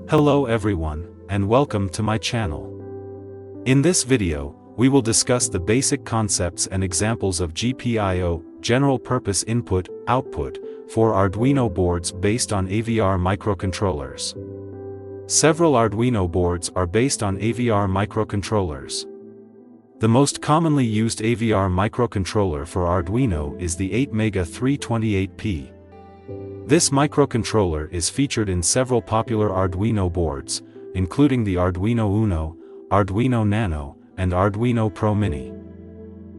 Hello everyone, and welcome to my channel. In this video, we will discuss the basic concepts and examples of GPIO, General Purpose Input, Output, for Arduino boards based on AVR microcontrollers. Several Arduino boards are based on AVR microcontrollers. The most commonly used AVR microcontroller for Arduino is the 8MEGA328P. This microcontroller is featured in several popular Arduino boards, including the Arduino Uno, Arduino Nano, and Arduino Pro Mini.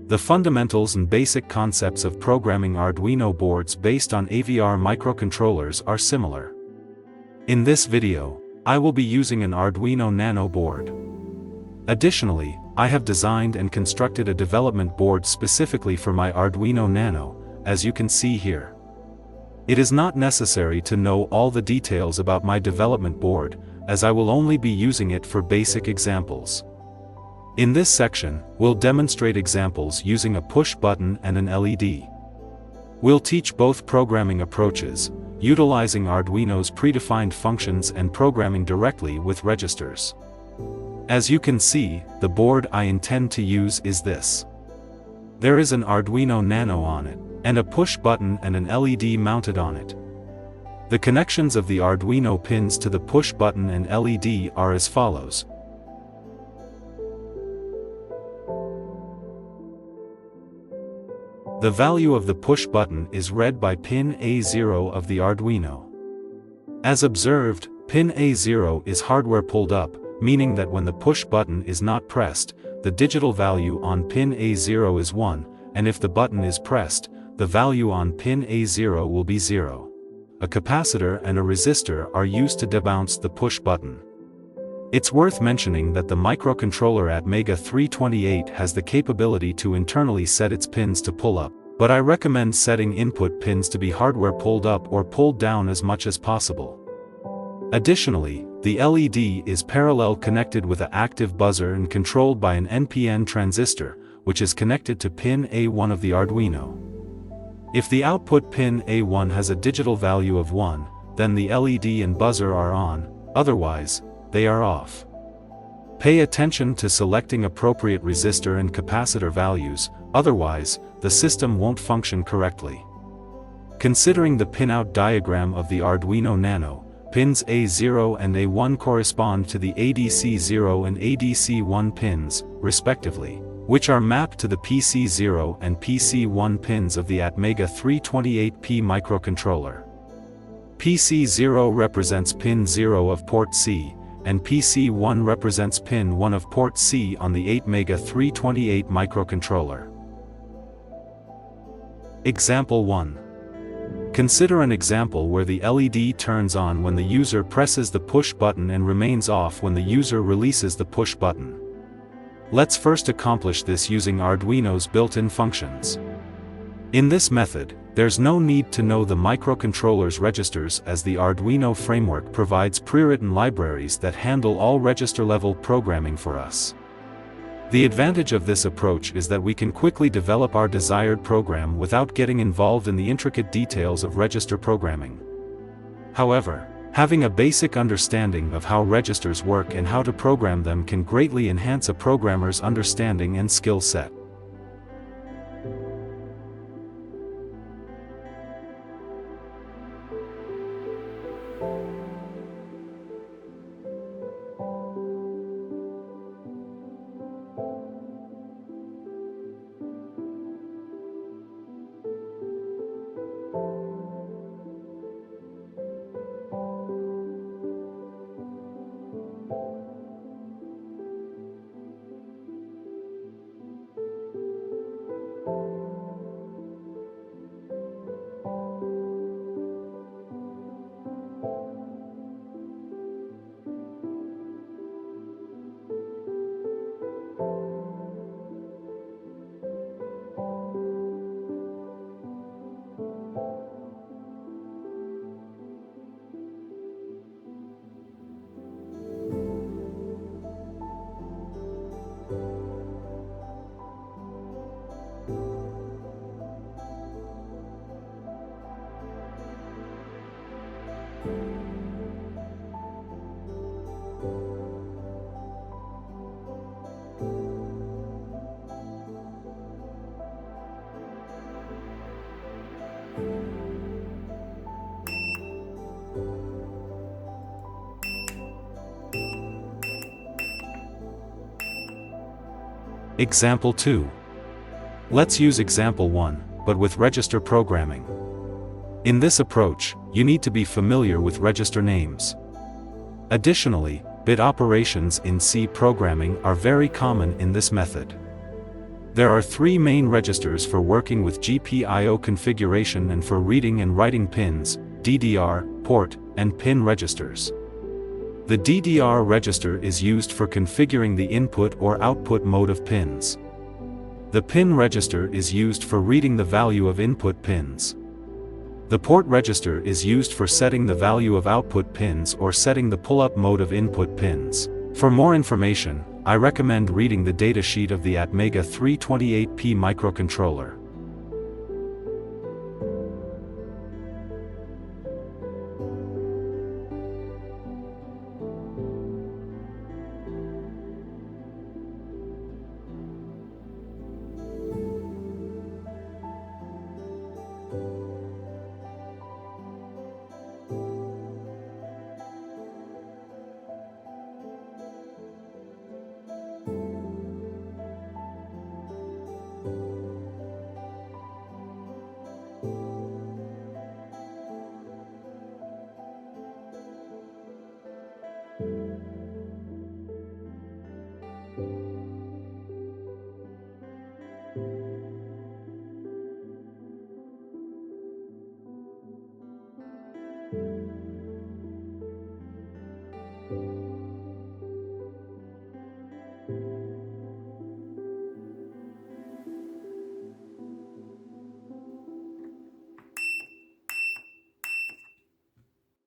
The fundamentals and basic concepts of programming Arduino boards based on AVR microcontrollers are similar. In this video, I will be using an Arduino Nano board. Additionally, I have designed and constructed a development board specifically for my Arduino Nano, as you can see here. It is not necessary to know all the details about my development board, as I will only be using it for basic examples. In this section, we'll demonstrate examples using a push button and an LED. We'll teach both programming approaches, utilizing Arduino's predefined functions and programming directly with registers. As you can see, the board I intend to use is this. There is an Arduino Nano on it, and a push button and an LED mounted on it. The connections of the Arduino pins to the push button and LED are as follows. The value of the push button is read by pin A0 of the Arduino. As observed, pin A0 is hardware pulled up, meaning that when the push button is not pressed, the digital value on pin A0 is 1, and if the button is pressed, the value on pin A0 will be 0. A capacitor and a resistor are used to debounce the push button. It's worth mentioning that the microcontroller ATmega328 has the capability to internally set its pins to pull up, but I recommend setting input pins to be hardware pulled up or pulled down as much as possible. Additionally, the LED is parallel connected with an active buzzer and controlled by an NPN transistor, which is connected to pin A1 of the Arduino. If the output pin A1 has a digital value of 1, then the LED and buzzer are on, otherwise, they are off. Pay attention to selecting appropriate resistor and capacitor values, otherwise, the system won't function correctly. Considering the pinout diagram of the Arduino Nano, pins A0 and A1 correspond to the ADC0 and ADC1 pins, respectively, which are mapped to the PC0 and PC1 pins of the ATmega328P microcontroller. PC0 represents pin 0 of port C, and PC1 represents pin 1 of port C on the ATmega328 microcontroller. Example 1. Consider an example where the LED turns on when the user presses the push button and remains off when the user releases the push button. Let's first accomplish this using Arduino's built-in functions. In this method, there's no need to know the microcontroller's registers, as the Arduino framework provides pre-written libraries that handle all register-level programming for us. The advantage of this approach is that we can quickly develop our desired program without getting involved in the intricate details of register programming. However, having a basic understanding of how registers work and how to program them can greatly enhance a programmer's understanding and skill set. Example 2. Let's use example 1, but with register programming. In this approach, you need to be familiar with register names. Additionally, bit operations in C programming are very common in this method. There are three main registers for working with GPIO configuration and for reading and writing pins: DDR, port, and pin registers. The DDR register is used for configuring the input or output mode of pins. The pin register is used for reading the value of input pins. The port register is used for setting the value of output pins or setting the pull-up mode of input pins. For more information, I recommend reading the datasheet of the Atmega 328P microcontroller.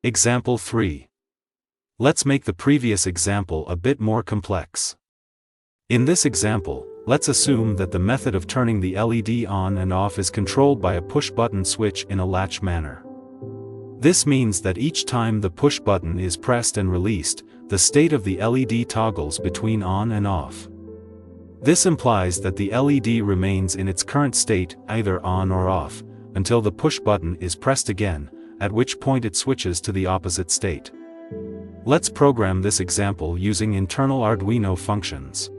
Example 3. Let's make the previous example a bit more complex. In this example, let's assume that the method of turning the LED on and off is controlled by a push-button switch in a latch manner. This means that each time the push button is pressed and released, the state of the LED toggles between on and off. This implies that the LED remains in its current state, either on or off, until the push button is pressed again, at which point it switches to the opposite state. Let's program this example using internal Arduino functions.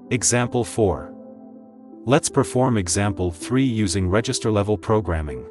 Example 4. Let's perform example 3 using register-level programming.